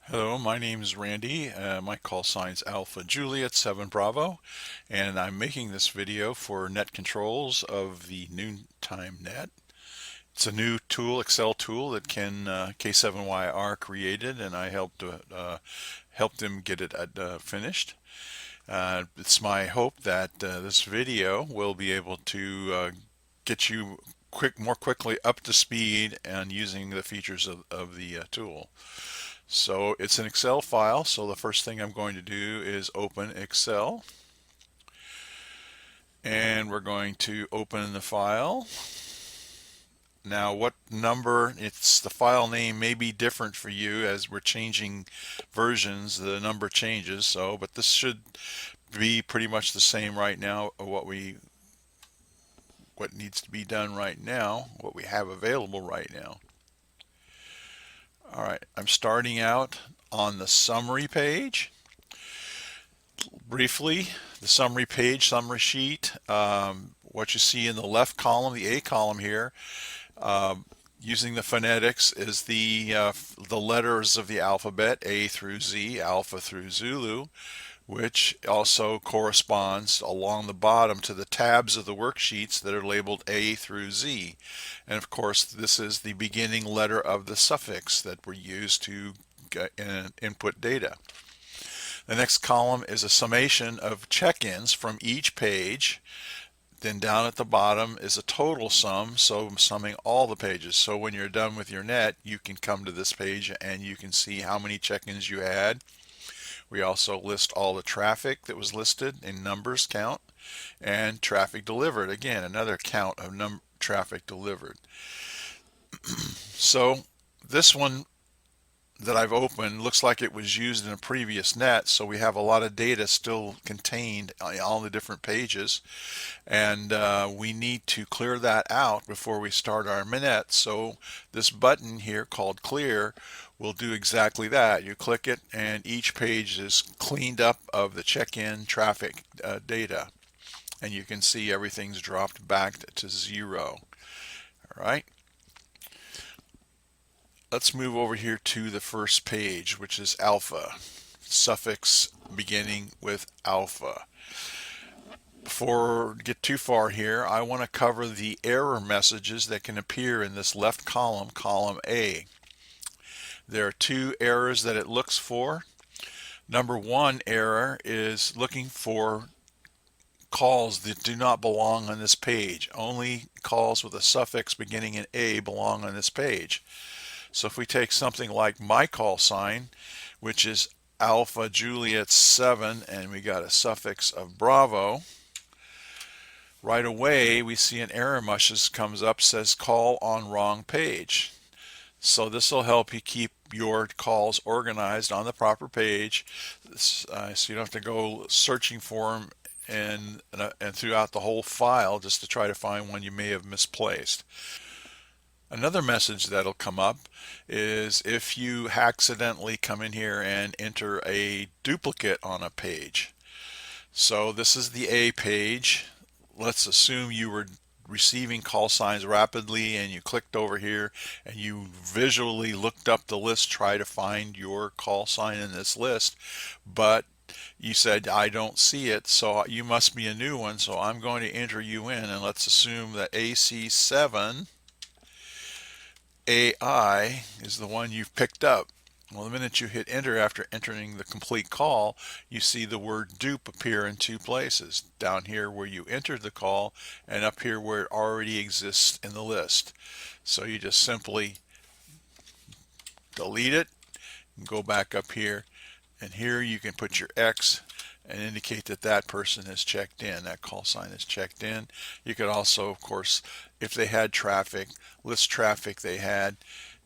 Hello, my name is Randy. My call sign's Alpha Juliet 7 Bravo, and I'm making this video for net controls of the Noontime Net. It's a new tool, Excel tool that Ken K7YR created, and I helped him get it finished. It's my hope that this video will be able to get you more quickly up to speed and using the features of the tool. So it's an Excel file, so the first thing I'm going to do is open Excel, and we're going to open the file. Now what number, it's the file name may be different for you as we're changing versions, the number changes, but this should be pretty much the same right now of what needs to be done right now, what we have available right now. All right, I'm starting out on the summary page. Briefly, the summary page, summary sheet, what you see in the left column, the A column here, using the phonetics is the letters of the alphabet, A through Z, Alpha through Zulu, which also corresponds along the bottom to the tabs of the worksheets that are labeled A through Z. And of course, this is the beginning letter of the suffix that we use to input data. The next column is a summation of check-ins from each page. Then down at the bottom is a total sum, so I'm summing all the pages. So when you're done with your net, you can come to this page and you can see how many check-ins you had. We also list all the traffic that was listed in numbers count, and traffic delivered. Again, another count of traffic delivered. So this one that I've opened looks like it was used in a previous net, so we have a lot of data still contained on all the different pages, and we need to clear that out before we start our net. So this button here called clear will do exactly that. You click it and each page is cleaned up of the check-in traffic data, and you can see everything's dropped back to zero. All right. Let's move over here to the first page, which is alpha, suffix beginning with alpha. Before we get too far here, I want to cover the error messages that can appear in this left column, column A. There are two errors that it looks for. Number one error is looking for calls that do not belong on this page. Only calls with a suffix beginning in A belong on this page. So if we take something like my call sign, which is Alpha Juliet 7, and we got a suffix of Bravo, right away we see an error message comes up, says call on wrong page. So this will help you keep your calls organized on the proper page, so you don't have to go searching for them and throughout the whole file just to try to find one you may have misplaced. Another message that'll come up is if you accidentally come in here and enter a duplicate on a page. So this is the A page. Let's assume you were receiving call signs rapidly and you clicked over here and you visually looked up the list, try to find your call sign in this list, but you said I don't see it, so you must be a new one, so I'm going to enter you in, and let's assume that AC7 AI is the one you've picked up. Well, the minute you hit enter after entering the complete call, you see the word dupe appear in two places. Down here where you entered the call and up here where it already exists in the list. So you just simply delete it and go back up here, and here you can put your X and indicate that that person has checked in, that call sign is checked in. You could also, of course, if they had traffic, list traffic they had,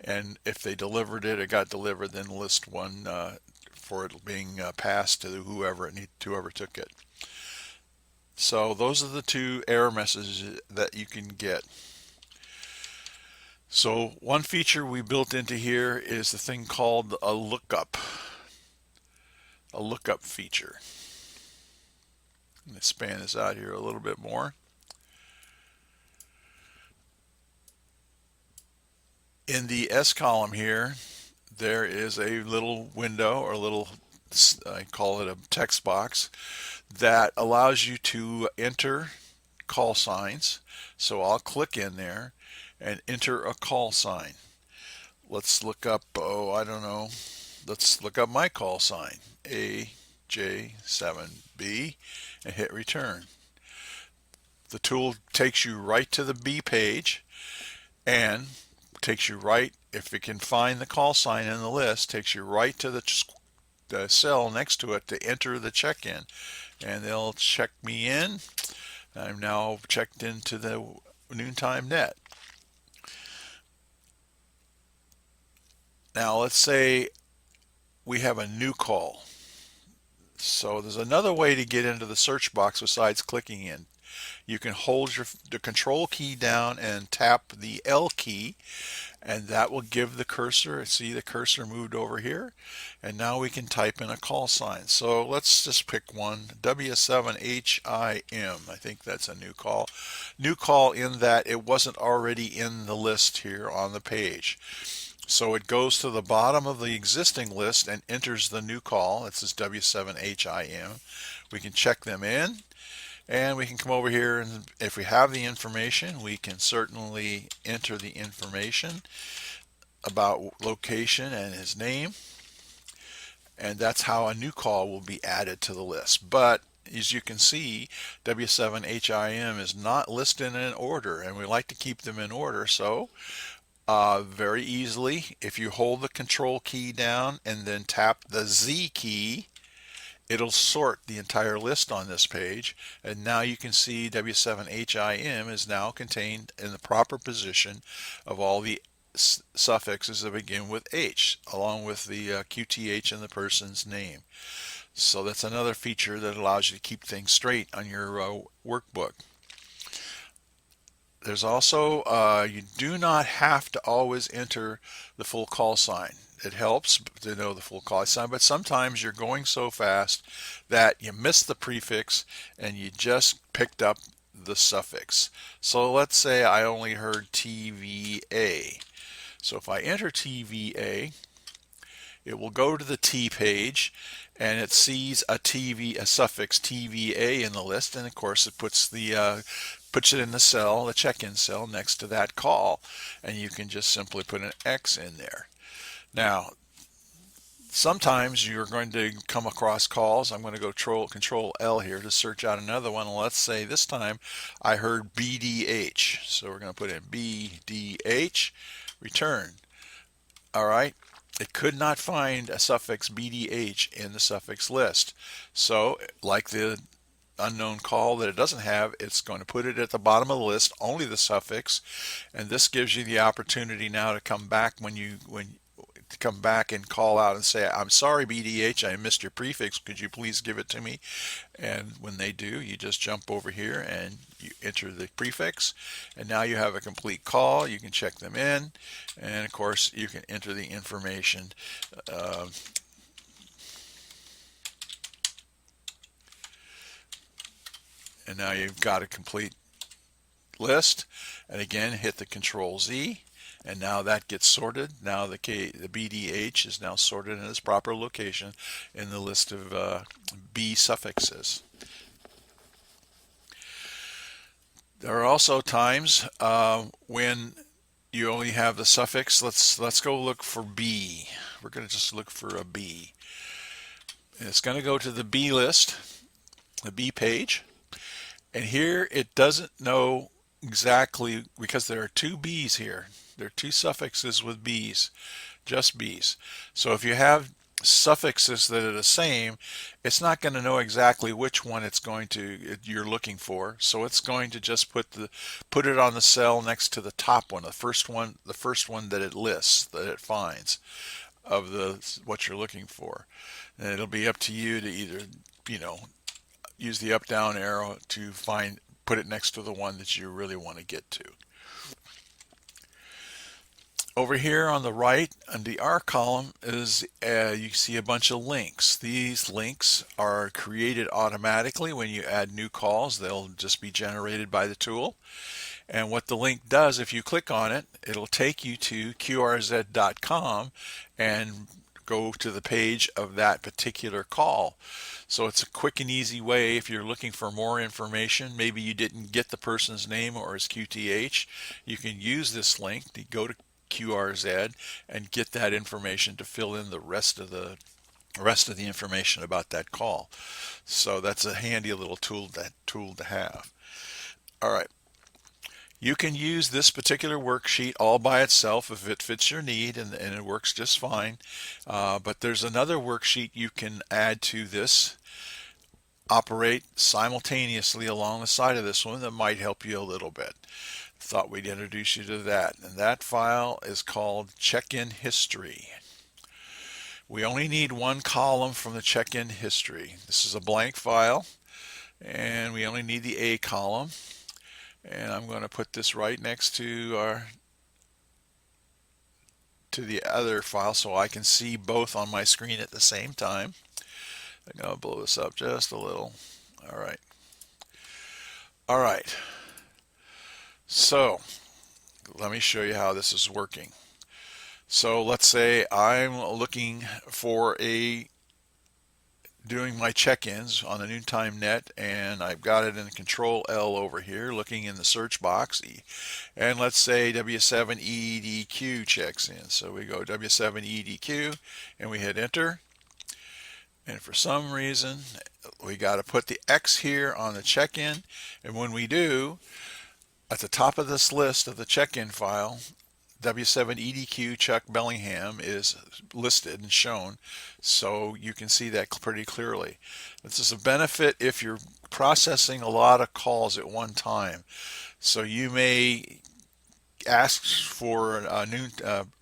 and if they delivered it, it got delivered, then list one for it being passed to whoever took it. So those are the two error messages that you can get. So one feature we built into here is the thing called a lookup feature. Let's span this out here a little bit more. In the S column here, there is a little window or a little, I call it a text box, that allows you to enter call signs. So I'll click in there and enter a call sign. Let's look up, oh, I don't know, let's look up my call sign, AJ7B, and hit return. The tool takes you right to the B page and takes you right, if it can find the call sign in the list, takes you right to the cell next to it to enter the check-in. And they'll check me in. I'm now checked into the Noontime Net. Now let's say we have a new call. So there's another way to get into the search box besides clicking in. You can hold the control key down and tap the L key, and that will give the cursor, see the cursor moved over here, and now we can type in a call sign. So let's just pick one, W7HIM. I think that's a new call. New call in that it wasn't already in the list here on the page. So it goes to the bottom of the existing list and enters the new call. This is W7HIM. We can check them in, and we can come over here, and if we have the information, we can certainly enter the information about location and his name, and that's how a new call will be added to the list. But as you can see, W7HIM is not listed in order, and we like to keep them in order. So very easily, if you hold the control key down and then tap the Z key, it'll sort the entire list on this page, and now you can see W7HIM is now contained in the proper position of all the suffixes that begin with H, along with the QTH in the person's name. So that's another feature that allows you to keep things straight on your workbook. There's also, you do not have to always enter the full call sign. It helps to know the full call sign, but sometimes you're going so fast that you miss the prefix and you just picked up the suffix. So let's say I only heard TVA. So if I enter TVA, it will go to the T page, and it sees a suffix TVA in the list, and of course it puts it in the cell, the check-in cell next to that call, and you can just simply put an X in there. Now, sometimes you're going to come across calls. I'm going to go control L here to search out another one. Let's say this time I heard BDH. So we're going to put in BDH, return. All right. It could not find a suffix BDH in the suffix list. So like the unknown call that it doesn't have, it's going to put it at the bottom of the list, only the suffix, and this gives you the opportunity now to come back to come back and call out and say, I'm sorry BDH, I missed your prefix, could you please give it to me? And when they do, you just jump over here and you enter the prefix, and now you have a complete call. You can check them in, and of course you can enter the information. And now you've got a complete list, and again hit the control Z, and now that gets sorted. Now the BDH is now sorted in its proper location in the list of B suffixes. There are also times when you only have the suffix. Let's go look for B. We're going to just look for a B. And it's going to go to the B list, the B page, and here it doesn't know exactly, because there are two B's here. There are two suffixes with B's, just B's. So if you have suffixes that are the same, it's not going to know exactly which one you're looking for. So it's going to just put it on the cell next to the top one, the first one that it lists, that it finds of what you're looking for. And it'll be up to you to either, use the up down arrow to put it next to the one that you really want to get to. Over here on the right, on the R column, is you see a bunch of links. These links are created automatically when you add new calls. They'll just be generated by the tool. And what the link does, if you click on it, it'll take you to qrz.com and go to the page of that particular call. So it's a quick and easy way if you're looking for more information. Maybe you didn't get the person's name or his QTH. You can use this link to go to QRZ and get that information to fill in the rest of the information about that call. So that's a handy little tool to have. All right. You can use this particular worksheet all by itself if it fits your need, and it works just fine. But there's another worksheet you can add to this, operate simultaneously along the side of this one, that might help you a little bit. Thought we'd introduce you to that. And that file is called Check-In History. We only need one column from the check-in history. This is a blank file, and we only need the A column. And I'm going to put this right next to the other file so I can see both on my screen at the same time. I'm going to blow this up just a little. All right. All right. So let me show you how this is working. So let's say I'm looking for doing my check-ins on the Noontime Net, and I've got it in Control L over here, looking in the search box, and let's say W7EDQ checks in. So we go W7EDQ and we hit enter, and for some reason we got to put the X here on the check-in, and when we do, at the top of this list of the check-in file, W7EDQ Chuck Bellingham is listed and shown, so you can see that pretty clearly. This is a benefit if you're processing a lot of calls at one time. So you may ask for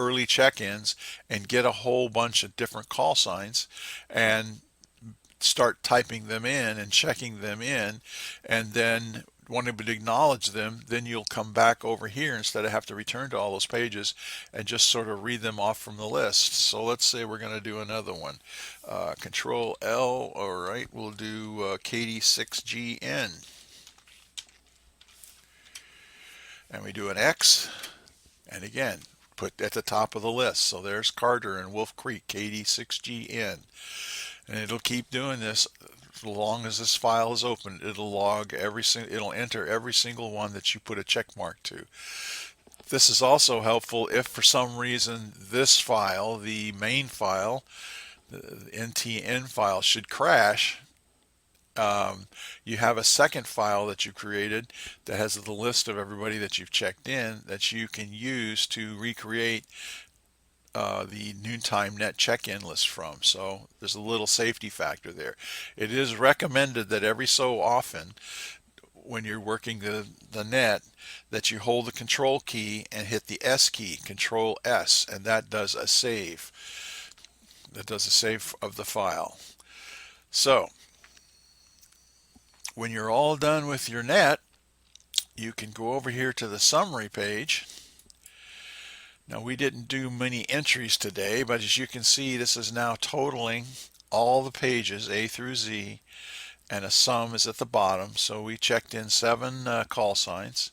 early check-ins and get a whole bunch of different call signs and start typing them in and checking them in, and then wanting to acknowledge them, then you'll come back over here instead of have to return to all those pages and just sort of read them off from the list. So let's say we're going to do another one. Control L, all right, we'll do KD6GN. And we do an X, and again, put at the top of the list. So there's Carter and Wolf Creek, KD6GN. And it'll keep doing this as long as this file is open. It'll enter every single one that you put a check mark to. This is also helpful if for some reason this file, the main file, the NTN file, should crash. You have a second file that you created that has the list of everybody that you've checked in that you can use to recreate the Noontime Net Check-In list from. So there's a little safety factor there. It is recommended that every so often when you're working the net that you hold the control key and hit the S key, Control S, and that does a save. That does a save of the file. So when you're all done with your net, you can go over here to the summary page. Now we didn't do many entries today, but as you can see, this is now totaling all the pages A through Z, and a sum is at the bottom. So we checked in 7 call signs.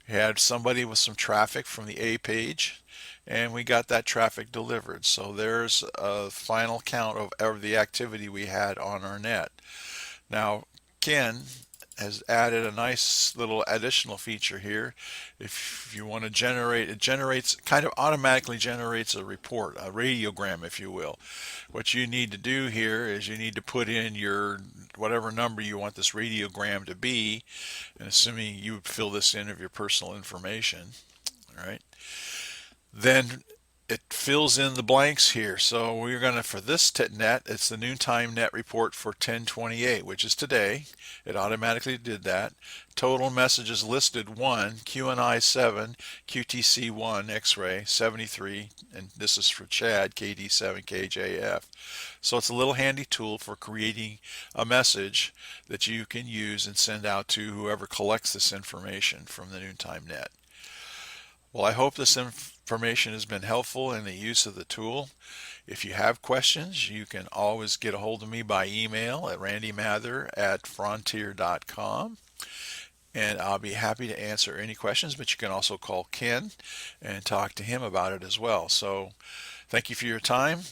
We had somebody with some traffic from the A page, and we got that traffic delivered. So there's a final count of the activity we had on our net. Now Ken has added a nice little additional feature here. If you want to generate, it kind of automatically generates a report, a radiogram, if you will. What you need to do here is you need to put in your whatever number you want this radiogram to be, and assuming you would fill this in of your personal information, all right, then it fills in the blanks here. So we're going to, for this net, it's the Noontime Net report for 10/28, which is today. It automatically did that. Total messages listed 1, QNI 7, QTC 1, X-ray 73, and this is for Chad, KD7, KJF. So it's a little handy tool for creating a message that you can use and send out to whoever collects this information from the Noontime Net. Well, I hope this information has been helpful in the use of the tool. If you have questions, you can always get a hold of me by email at randymather@frontier.com, and I'll be happy to answer any questions, but you can also call Ken and talk to him about it as well. So thank you for your time.